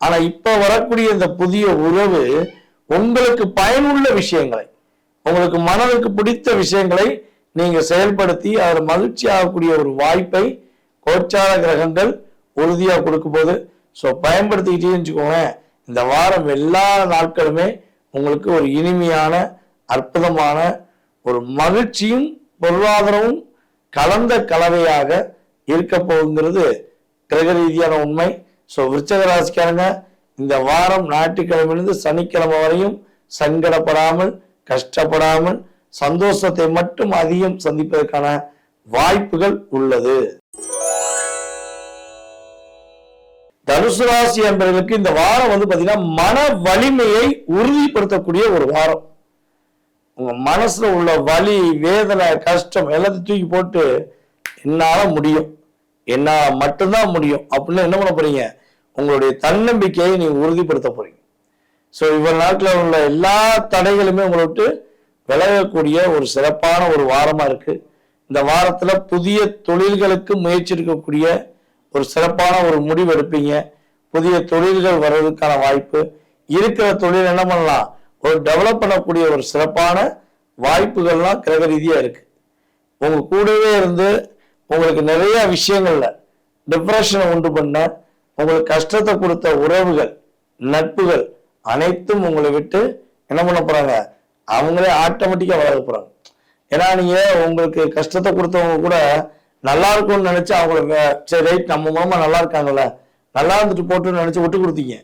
ஆனா இப்ப வரக்கூடிய இந்த புதிய உறவு உங்களுக்கு பயனுள்ள விஷயங்களை, உங்களுக்கு மனதுக்கு பிடித்த விஷயங்களை நீங்க செயல்படுத்தி அதில் மகிழ்ச்சி ஆகக்கூடிய ஒரு வாய்ப்பை கோச்சார கிரகங்கள் உறுதியா கொடுக்க போது. ஸோ பயன்படுத்திக்கிட்டே வச்சுக்கோங்க, இந்த வாரம் எல்லா நாட்களுமே உங்களுக்கு ஒரு இனிமையான அற்புதமான ஒரு மகிழ்ச்சியும் பொருளாதாரமும் கலந்த கலவையாக இருக்க போகுங்கிறது கிரக ரீதியான உண்மை. ஸோ விருச்சிக ராசிக்காரங்க இந்த வாரம் ஞாயிற்றுக்கிழமையிலிருந்து சனிக்கிழமை வரையும் சங்கடப்படாமல் கஷ்டப்படாமல் சந்தோஷத்தை மட்டும் அதிகம் சந்திப்பதற்கான வாய்ப்புகள் உள்ளது. தனுசு ராசி என்பவர்களுக்கு இந்த வாரம் வந்து பாத்தீங்கன்னா மன வலிமையை உறுதிப்படுத்தக்கூடிய ஒரு வாரம். உங்க மனசுல உள்ள வலி வேதனை கஷ்டம் எல்லாத்தையும் தூக்கி போட்டு என்னால முடியும், என்னால மட்டும்தான் முடியும் அப்படின்னு என்ன பண்ண போறீங்க, உங்களுடைய தன்னம்பிக்கையை நீங்க உறுதிப்படுத்த போறீங்க. ஸோ இவ்வளவு நாட்டில் உள்ள எல்லா தடைகளுமே உங்களை விட்டு விலகக்கூடிய ஒரு சிறப்பான ஒரு வாரமா இருக்கு. இந்த வாரத்துல புதிய தொழில்களுக்கு முயற்சி எடுக்கக்கூடிய ஒரு சிறப்பான ஒரு முடிவு எடுப்பீங்க. புதிய தொழில்கள் வர்றதுக்கான வாய்ப்பு இருக்கிற தொழில் என்ன பண்ணலாம், ஒரு டெவலப் பண்ணக்கூடிய ஒரு சிறப்பான வாய்ப்புகள்லாம் கிரக ரீதியா இருக்கு. உங்க கூடவே இருந்து உங்களுக்கு நிறைய விஷயங்கள்ல டிப்ரெஷனை உண்டு பண்ண, உங்களுக்கு கஷ்டத்தை கொடுத்த உறவுகள், நட்புகள் அனைத்தும் உங்களை விட்டு என்ன பண்ண போறாங்க, அவங்களே ஆட்டோமேட்டிக்கா வளர போறாங்க. ஏன்னா நீங்க உங்களுக்கு கஷ்டத்தை கொடுத்தவங்க கூட நல்லா இருக்கும்னு நினைச்சு அவங்கள சரி ரைட் நம்ம மூலமா நல்லா இருக்காங்கல்ல, நல்லா இருந்துட்டு போட்டுன்னு நினைச்சு விட்டு கொடுத்தீங்க.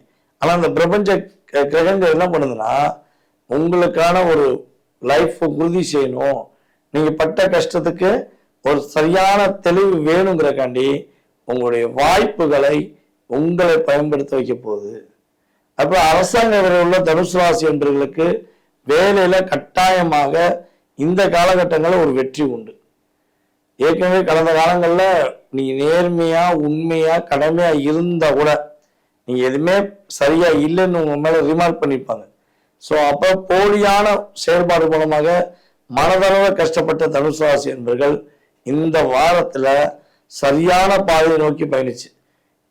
ஆனா அந்த பிரபஞ்ச கிரகங்கள் என்ன பண்ணுதுன்னா, உங்களுக்கான ஒரு லைஃப் உறுதி செய்யணும், நீங்க பட்ட கஷ்டத்துக்கு ஒரு சரியான தெளிவு வேணுங்கிறக்காண்டி உங்களுடைய வாய்ப்புகளை உங்களை பயன்படுத்த வைக்க போகுது. அப்ப அரசாங்க வேலை உள்ள தனுசு ராசி என்பவர்களுக்கு வேலையில கட்டாயமாக இந்த காலகட்டங்களில் ஒரு வெற்றி உண்டு. ஏற்கனவே கடந்த காலங்கள்ல நீங்க நேர்மையா உண்மையா கடமையா இருந்தா கூட நீங்க எதுவுமே சரியா இல்லைன்னு உங்க மேல ரிமார்க் பண்ணிருப்பாங்க. ஸோ அப்ப போலியான செயல்பாடு மூலமாக மனதளவு கஷ்டப்பட்ட தனுசு ராசி என்பவர்கள் இந்த வாரத்துல சரியான பாதையை நோக்கி பயணிச்சு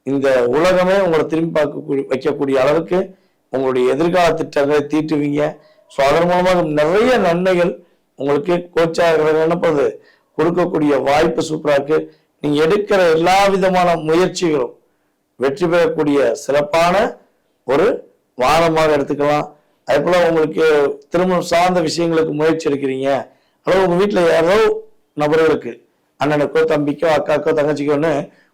இந்த உலகமே உங்களை திரும்பி பார்க்க வைக்கக்கூடிய அளவுக்கு உங்களுடைய எதிர்கால திட்டங்களை தீட்டுவீங்க. ஸோ அதன் மூலமாக நிறைய நன்மைகள் உங்களுக்கு கோச்சாக என்ன பண்ணுது கொடுக்கக்கூடிய வாய்ப்பு சூப்பரா இருக்கு. நீங்க எடுக்கிற எல்லா விதமான முயற்சிகளும் வெற்றி பெறக்கூடிய சிறப்பான ஒரு வாரமாக எடுத்துக்கலாம். அதே போல உங்களுக்கு திருமணம் சார்ந்த விஷயங்களுக்கு முயற்சி எடுக்கிறீங்க, அல்லது உங்க வீட்டுல யாரோ நபர்களுக்கு அண்ணனுக்கோ தம்பிக்கோ அக்காக்கோ தங்கச்சிக்கோன்னு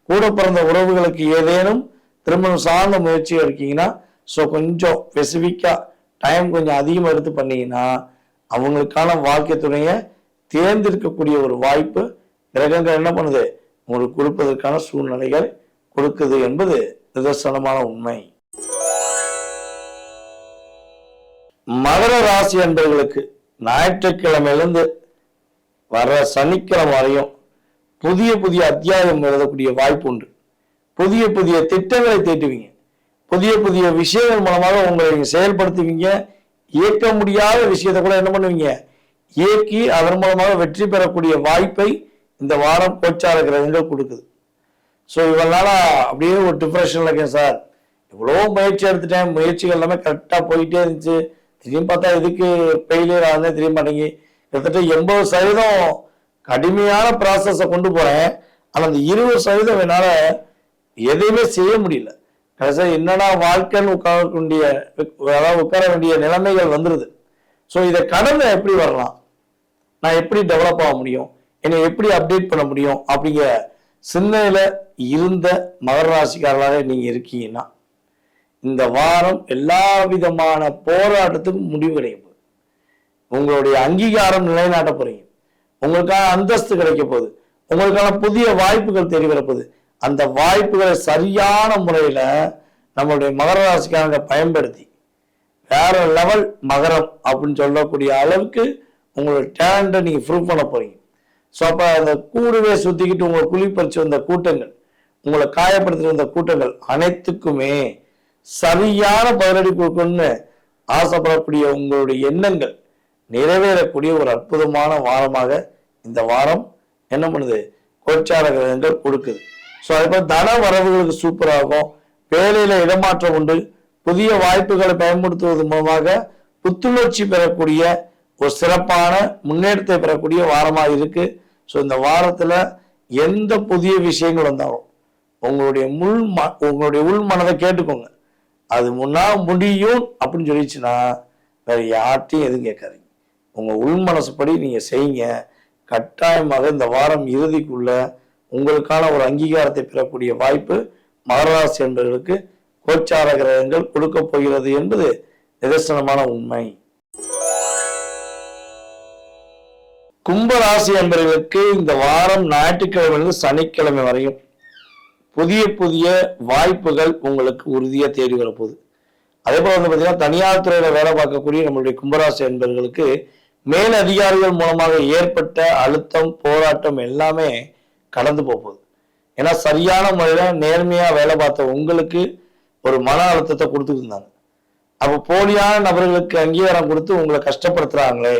கூட பிறந்த உறவுகளுக்கு ஏதேனும் திருமணம் சார்ந்த முயற்சி இருக்கீங்கன்னா ஸோ கொஞ்சம் ஸ்பெசிஃபிக்கா டைம் கொஞ்சம் அதிகமாக எடுத்து பண்ணீங்கன்னா அவங்களுக்கான வாழ்க்கை துணையை தேர்ந்தெடுக்கக்கூடிய ஒரு வாய்ப்பு கிரகங்கள் என்ன பண்ணுது உங்களுக்கு கொடுப்பதற்கான சூழ்நிலைகள் கொடுக்குது என்பது நிதர்சனமான உண்மை. மகர ராசி என்பவர்களுக்கு ஞாயிற்றுக்கிழமையிலிருந்து வர சனிக்கிழமை வரையும் புதிய புதிய அத்தியாயம் எழுதக்கூடிய வாய்ப்பு உண்டு. புதிய புதிய திட்டங்களை தீட்டுவீங்க, புதிய புதிய விஷயங்கள் மூலமாக உங்களை நீங்க செயல்படுத்துவீங்க. இயக்க முடியாத விஷயத்தை கூட என்ன பண்ணுவீங்க இயக்கி அதன் மூலமாக வெற்றி பெறக்கூடிய வாய்ப்பை இந்த வாரம் கோச்சார கிரகங்கள் கொடுக்குது. ஸோ இவனால அப்படியே ஒரு டிப்ரெஷன்ல இருக்கேன் சார், எவ்வளோ முயற்சி எடுத்துட்டேன், முயற்சிகள் எல்லாமே கரெக்டாக போயிட்டே இருந்துச்சு, திரும்பி பார்த்தா எதுக்கு ஃபெயிலியர் ஆகுதுன்னு தெரிய மாட்டேங்கி, கிட்டத்தட்ட 80% கடுமையான ப்ராசஸை கொண்டு போறேன், ஆனால் அந்த 20% என்னால் எதையுமே செய்ய முடியல. கடைசியாக என்னன்னா வாழ்க்கைன்னு உட்கார வேண்டிய நிலைமைகள் வந்துருது. ஸோ இதை கடந்து எப்படி வரலாம், நான் எப்படி டெவலப் ஆக முடியும், என்னை எப்படி அப்டேட் பண்ண முடியும் அப்படிங்கிற சிந்தனையில இருந்த மகர ராசிக்காரர்களாக நீங்க இருக்கீங்கன்னா இந்த வாரம் எல்லா விதமான போராட்டத்துக்கும் முடிவு கிடைக்க போகுது. உங்களுடைய அங்கீகாரம் நிலைநாட்ட போறீங்க, உங்களுக்கான அந்தஸ்து கிடைக்க போகுது, உங்களுக்கான புதிய வாய்ப்புகள் தெரிய வரப்போகுது. அந்த வாய்ப்புகளை சரியான முறையில நம்மளுடைய மகர ராசிக்காரங்க பயன்படுத்தி வேற லெவல் மகரம் அப்படின்னு சொல்லக்கூடிய அளவுக்கு உங்களோட டேலண்ட்டை நீங்க ப்ரூவ் பண்ண போறீங்க. ஸோ அப்ப அந்த கூடவே சுத்திக்கிட்டு உங்களை குளிப்பறிச்சு வந்த கூட்டங்கள், உங்களை காயப்படுத்தி வந்த கூட்டங்கள் அனைத்துக்குமே சரியான பதிலடி கொடுக்கணும்னு ஆசைப்படக்கூடிய உங்களுடைய எண்ணங்கள் நிறைவேறக்கூடிய ஒரு அற்புதமான வாரமாக இந்த வாரம் என்ன பண்ணுது கோச்சார கிரகங்கள் கொடுக்குது. ஸோ அதே போல தன வரவுகளுக்கு சூப்பராகும், வேலையில இடமாற்றம் உண்டு, புதிய வாய்ப்புகளை பயன்படுத்துவது மூலமாக புத்துணர்ச்சி பெறக்கூடிய ஒரு சிறப்பான முன்னேற்றத்தை பெறக்கூடிய வாரமாக இருக்கு. ஸோ இந்த வாரத்துல எந்த புதிய விஷயங்கள் வந்தாலும் உங்களுடைய உள் மனதை கேட்டுக்கோங்க, அது முன்னா முடியும் அப்படின்னு சொல்லிச்சுன்னா வேற யார்ட்டையும் எதுவும் கேட்காதீங்க, உங்க உள் மனசுப்படி நீங்க செய்யுங்க. கட்டாயமாக இந்த வாரம் இறுதிக்குள்ள உங்களுக்கான ஒரு அங்கீகாரத்தை பெறக்கூடிய வாய்ப்பு மகராசி என்பவர்களுக்கு கோச்சார கிரகங்கள் கொடுக்க போகிறது என்பது நிதர்சனமான உண்மை. கும்பராசி என்பவர்களுக்கு இந்த வாரம் ஞாயிற்றுக்கிழமையிலிருந்து சனிக்கிழமை வரையும் புதிய புதிய வாய்ப்புகள் உங்களுக்கு உறுதியா தேடி வரப்போகுது. அதே போல வந்து பார்த்தீங்கன்னா தனியார் துறையில வேலை பார்க்கக்கூடிய நம்மளுடைய கும்பராசி என்பவர்களுக்கு மேல் அதிகாரிகள் மூலமாக ஏற்பட்ட அழுத்தம் போராட்டம் எல்லாமே கடந்து போகுது. ஏன்னா சரியான முறையில நேர்மையா வேலை பார்த்த உங்களுக்கு ஒரு மன அழுத்தத்தை கொடுத்துட்டு இருந்தாங்க. அப்போ போலியான நபர்களுக்கு அங்கீகாரம் கொடுத்து உங்களை கஷ்டப்படுத்துறாங்களே,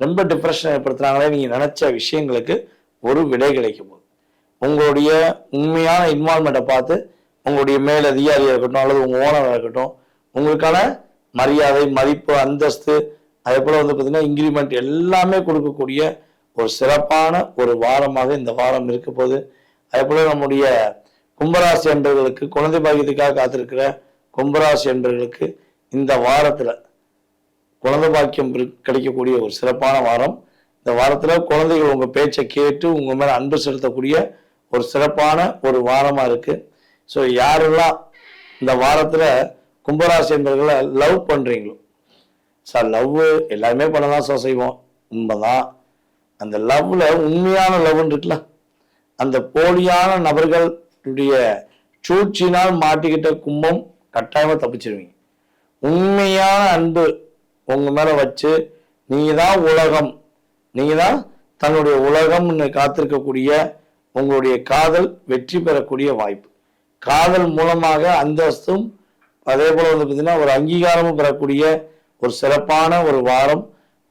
ரொம்ப டிப்ரெஷன் ஏற்படுத்துறாங்களே, நீங்க நினைச்ச விஷயங்களுக்கு ஒரு விடை கிடைக்கும் போது உங்களுடைய உண்மையான இன்வால்மெண்ட்டை பார்த்து உங்களுடைய மேல் அதிகாரியாக இருக்கட்டும் அல்லது உங்கள் ஓனராக இருக்கட்டும் உங்களுக்கான மரியாதை, மதிப்பு, அந்தஸ்து, அதே போல் வந்து பார்த்தீங்கன்னா இன்க்ரிமெண்ட் எல்லாமே கொடுக்கக்கூடிய ஒரு சிறப்பான ஒரு வாரமாக இந்த வாரம் இருக்க போது. அதே போல் நம்முடைய கும்பராசி என்பவர்களுக்கு, குழந்தை பாக்கியத்துக்காக காத்திருக்கிற கும்பராசி என்பவர்களுக்கு இந்த வாரத்தில் குழந்தை பாக்கியம் கிடைக்கக்கூடிய ஒரு சிறப்பான வாரம். இந்த வாரத்தில் குழந்தைகள் உங்கள் பேச்சை கேட்டு உங்கள் மேலே அன்பு செலுத்தக்கூடிய ஒரு சிறப்பான ஒரு வாரமாக இருக்குது. ஸோ யாரெல்லாம் இந்த வாரத்தில் கும்பராசி என்பவர்களை லவ் பண்ணுறீங்களோ, சார் லவ் எல்லாருமே பண்ணலாம் சார், செய்வோம், உண்மைதான். அந்த லவ்ல உண்மையான லவ்னு இருக்குல்ல, அந்த போலியான நபர்களுடைய சூழ்ச்சினால் மாட்டிக்கிட்ட கும்பம் கட்டாயமாக தப்பிச்சிருவீங்க. உண்மையான அன்பு உங்க மேல வச்சு நீங்க தான் உலகம், நீங்க தான் தன்னுடைய உலகம்னு காத்திருக்கக்கூடிய உங்களுடைய காதல் வெற்றி பெறக்கூடிய வாய்ப்பு. காதல் மூலமாக அந்தஸ்தும் அதே போல வந்து பார்த்தீங்கன்னா ஒரு அங்கீகாரமும் பெறக்கூடிய ஒரு சிறப்பான ஒரு வாரம்.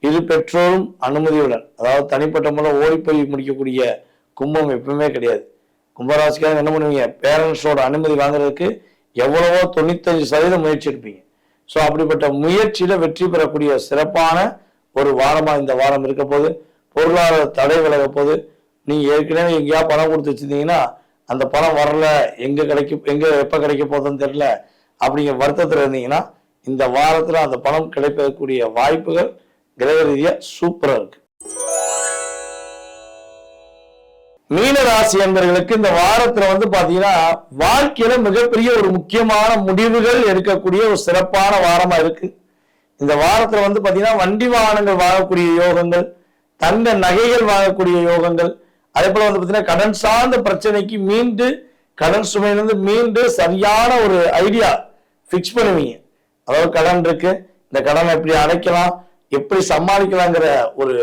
இரு பெற்றோரும் அனுமதியுடன், அதாவது தனிப்பட்ட முறையில் ஓடி போய் முடிக்கக்கூடிய கும்பம் எப்பவுமே கிடையாது. கும்பராசிக்காரங்க என்ன பண்ணுவீங்க, பேரண்ட்ஸோட அனுமதி வாங்குறதுக்கு எவ்வளவோ 95% முயற்சி எடுப்பீங்க. ஸோ அப்படிப்பட்ட முயற்சியில வெற்றி பெறக்கூடிய சிறப்பான ஒரு வாரமா இந்த வாரம் இருக்க போது. பொருளாதார தடை விலக போது. நீங்க ஏற்கனவே எங்கேயா பணம் கொடுத்து வச்சிருந்தீங்கன்னா அந்த பணம் வரல, எப்ப கிடைக்க போகுதுன்னு தெரியல அப்படிங்கிற வருத்தத்தில் இருந்தீங்கன்னா இந்த வாரத்துல அந்த பணம் கிடைப்பதற்குரிய வாய்ப்புகள் கிரக ரீதியா சூப்பரா இருக்கு. மீன ராசி என்பவர்களுக்கு இந்த வாரத்துல வந்து பாத்தீங்கன்னா வாழ்க்கையில மிகப்பெரிய ஒரு முக்கியமான முடிவுகள் எடுக்கக்கூடிய ஒரு சிறப்பான வாரமா இருக்கு. இந்த வாரத்துல வந்து பாத்தீங்கன்னா வண்டி வாகனங்கள் வாங்கக்கூடிய யோகங்கள், தங்க நகைகள் வாங்கக்கூடிய யோகங்கள், அதே போல வந்து பாத்தீங்கன்னா கடன் சார்ந்த பிரச்சனைக்கு மீண்டு, கடன் சுமையிலிருந்து மீண்டு சரியான ஒரு ஐடியா பிக்ஸ் பண்ணுவீங்க. அதாவது கடன் இருக்கு, இந்த கடனை எப்படி அடைக்கலாம், எப்படி சமாளிக்கலாங்கிற ஒரு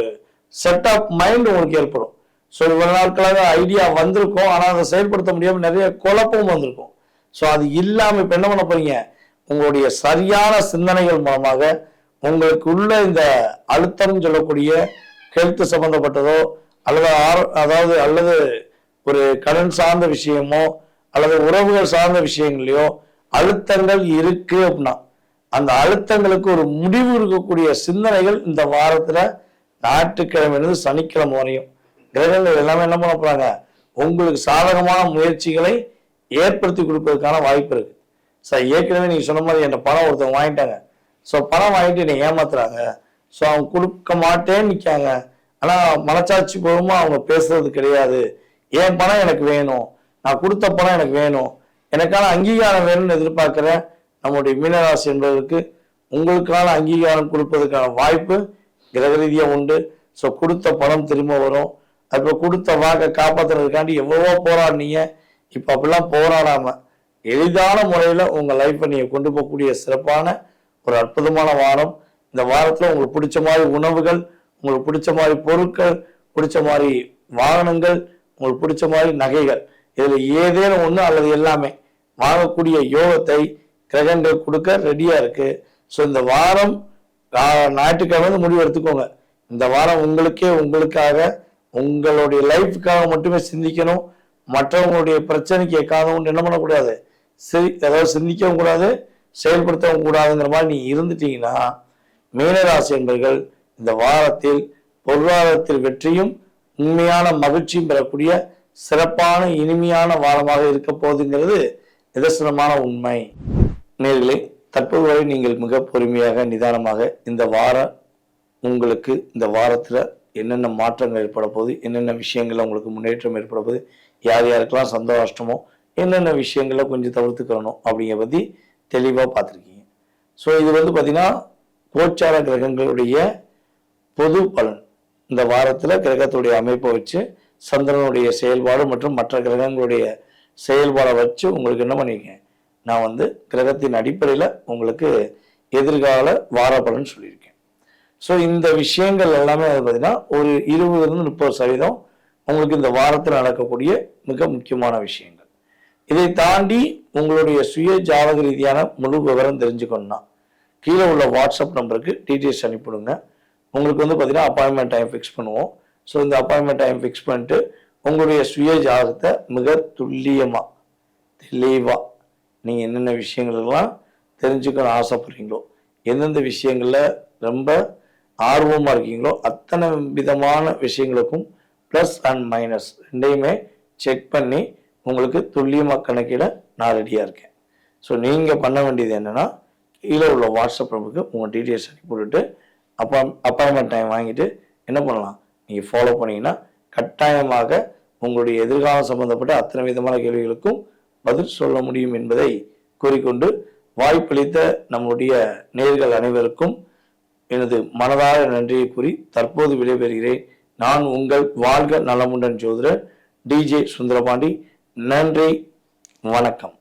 செட் ஆஃப் மைண்ட் உங்களுக்கு ஏற்படும். ஸோ இவ்வளவு நாட்களாக ஐடியா வந்திருக்கும், ஆனால் அதை செயல்படுத்த முடியாமல் நிறைய குழப்பமும் வந்திருக்கும். ஸோ அது இல்லாமல் இப்போ என்ன பண்ண போறீங்க, உங்களுடைய சரியான சிந்தனைகள் மூலமாக உங்களுக்கு உள்ள இந்த அழுத்தம் சொல்லக்கூடிய ஹெல்த் சம்பந்தப்பட்டதோ அல்லது ஒரு கடன் சார்ந்த விஷயமோ அல்லது உறவுகள் சார்ந்த விஷயங்களையோ அழுத்தங்கள் இருக்கு அப்படின்னா அந்த அழுத்தங்களுக்கு ஒரு முடிவு இருக்கக்கூடிய சிந்தனைகள் இந்த வாரத்துல ஞாயிற்றுக்கிழமை சனிக்கிழமை வரையும் கிரகங்கள் எல்லாமே என்ன பண்ண போறாங்க, உங்களுக்கு சாதகமான முயற்சிகளை ஏற்படுத்தி கொடுப்பதற்கான வாய்ப்பு இருக்கு. சார் ஏற்கனவே நீங்க சொன்ன மாதிரி என் பணம் ஒருத்தவங்க வாங்கிட்டாங்க, ஸோ பணம் வாங்கிட்டு என்னை ஏமாத்துறாங்க, ஸோ அவங்க கொடுக்க மாட்டேன்னு நிற்காங்க, ஆனா மனச்சாட்சி பூர்வமா அவங்க பேசுறது கிடையாது. என் பணம் எனக்கு வேணும், நான் கொடுத்த பணம் எனக்கு வேணும், எனக்கான அங்கீகாரம் வேணும்னு எதிர்பார்க்கிற நம்முடைய மீனராசி என்பதற்கு உங்களுக்கான அங்கீகாரம் கொடுப்பதற்கான வாய்ப்பு கிரக ரீதியா உண்டு. ஸோ கொடுத்த பணம் திரும்ப வரும். அப்போ கொடுத்த வாக்கை காப்பாற்றுறதுக்காண்டி எவ்வளவோ போராடினீங்க, இப்போ அப்படிலாம் போராடாம எளிதான முறையில் உங்கள் லைஃப்பை நீங்கள் கொண்டு போகக்கூடிய சிறப்பான ஒரு அற்புதமான வாரம். இந்த வாரத்தில் உங்களுக்கு பிடிச்ச மாதிரி உணவுகள், உங்களுக்கு பிடிச்ச மாதிரி பொருட்கள், பிடிச்ச மாதிரி வாகனங்கள், உங்களுக்கு பிடிச்ச மாதிரி நகைகள், இதில் ஏதேனும் ஒன்று அல்லது எல்லாமே வாங்கக்கூடிய யோகத்தை கிரகங்கள் கொடுக்க ரெடியா இருக்கு. ஸோ இந்த வாரம் ஞாயிற்றுக்கிழமை முடிவு எடுத்துக்கோங்க. இந்த வாரம் உங்களுக்காக உங்களுடைய லைஃபுக்காக மட்டுமே சிந்திக்கணும். மற்றவங்களுடைய பிரச்சனைக்கு கேட்காதவங்க என்ன பண்ணக்கூடாது, ஏதாவது சிந்திக்கவும் கூடாது, செயல்படுத்தவும் கூடாதுங்கிற மாதிரி நீ இருந்துட்டீங்கன்னா மீனராசி என்பர்கள் இந்த வாரத்தில் பொருளாதாரத்தில் வெற்றியும் உண்மையான மகிழ்ச்சியும் பெறக்கூடிய சிறப்பான இனிமையான வாரமாக இருக்க போகுதுங்கிறது நிதர்சனமான உண்மை. நேர்களே, தற்போது வரை நீங்கள் மிக பொறுமையாக நிதானமாக இந்த வாரம் உங்களுக்கு இந்த வாரத்துல என்னென்ன மாற்றங்கள் ஏற்பட போகுது, என்னென்ன விஷயங்கள்ல உங்களுக்கு முன்னேற்றம் ஏற்பட போகுது, யார் யாருக்கெல்லாம் சந்தோஷமோ என்னென்ன விஷயங்களை கொஞ்சம் தவிர்த்துக்கணும் அப்படிங்கிற பத்தி தெளிவா பார்த்துருக்கீங்க. ஸோ இது வந்து பார்த்தீங்கன்னா கோச்சார கிரகங்களுடைய பொது பலன். இந்த வாரத்துல கிரகத்துடைய அமைப்பை வச்சு சந்திரனுடைய செயல்பாடு மற்றும் மற்ற கிரகங்களுடைய செயல்பாடை வச்சு உங்களுக்கு என்ன பண்ணியிருக்கேன், நான் வந்து கிரகத்தின் அடிப்படையில் உங்களுக்கு எதிர்கால வார பலன் சொல்லியிருக்கேன். ஸோ இந்த விஷயங்கள் எல்லாமே அது பார்த்தீங்கன்னா ஒரு 20-30% உங்களுக்கு இந்த வாரத்தில் நடக்கக்கூடிய மிக முக்கியமான விஷயங்கள். இதை தாண்டி உங்களுடைய சுய ஜாதக ரீதியான முழு விவரம் தெரிஞ்சுக்கணும்னா கீழே உள்ள வாட்ஸ்அப் நம்பருக்கு டீட்டெயில்ஸ் அனுப்பிவிடுங்க. உங்களுக்கு வந்து பார்த்தீங்கன்னா அப்பாயின்மெண்ட் டைம் ஃபிக்ஸ் பண்ணுவோம். ஸோ இந்த அப்பாயின்மெண்ட் டைம் ஃபிக்ஸ் பண்ணிட்டு உங்களுடைய சுய ஜாதகத்தை மிக துல்லியமாக தெளிவாக நீங்கள் என்னென்ன விஷயங்களெல்லாம் தெரிஞ்சுக்கணும் ஆசைப்படுறீங்களோ, எந்தெந்த விஷயங்களில் ரொம்ப ஆர்வமாக இருக்கீங்களோ அத்தனை விதமான விஷயங்களுக்கும் ப்ளஸ் அண்ட் மைனஸ் ரெண்டையுமே செக் பண்ணி உங்களுக்கு துல்லியமாக கணக்கிட நான் ரெடியாக இருக்கேன். ஸோ நீங்கள் பண்ண வேண்டியது என்னென்னா, கீழே உள்ள வாட்ஸ்அப் நம்பருக்கு உங்கள் டீட்டெயில்ஸ் அனுப்பி போட்டுட்டு அப்பாயின்மெண்ட் டைம் வாங்கிட்டு என்ன பண்ணலாம், நீங்கள் ஃபாலோ பண்ணிங்கன்னா கட்டாயமாக உங்களுடைய எதிர்காலம் சம்பந்தப்பட்ட அத்தனை விதமான கேள்விகளுக்கும் பதில் சொல்ல முடியும் என்பதை கூறிக்கொண்டு வாய்ப்பளித்த நம்முடைய நேயர்கள் அனைவருக்கும் எனது மனதார நன்றியை கூறி தற்போது விடைபெறுகிறேன். நான் உங்கள் வாழ்க நலமுடன் ஜோதிடர் DJ சுந்தரபாண்டி. நன்றி, வணக்கம்.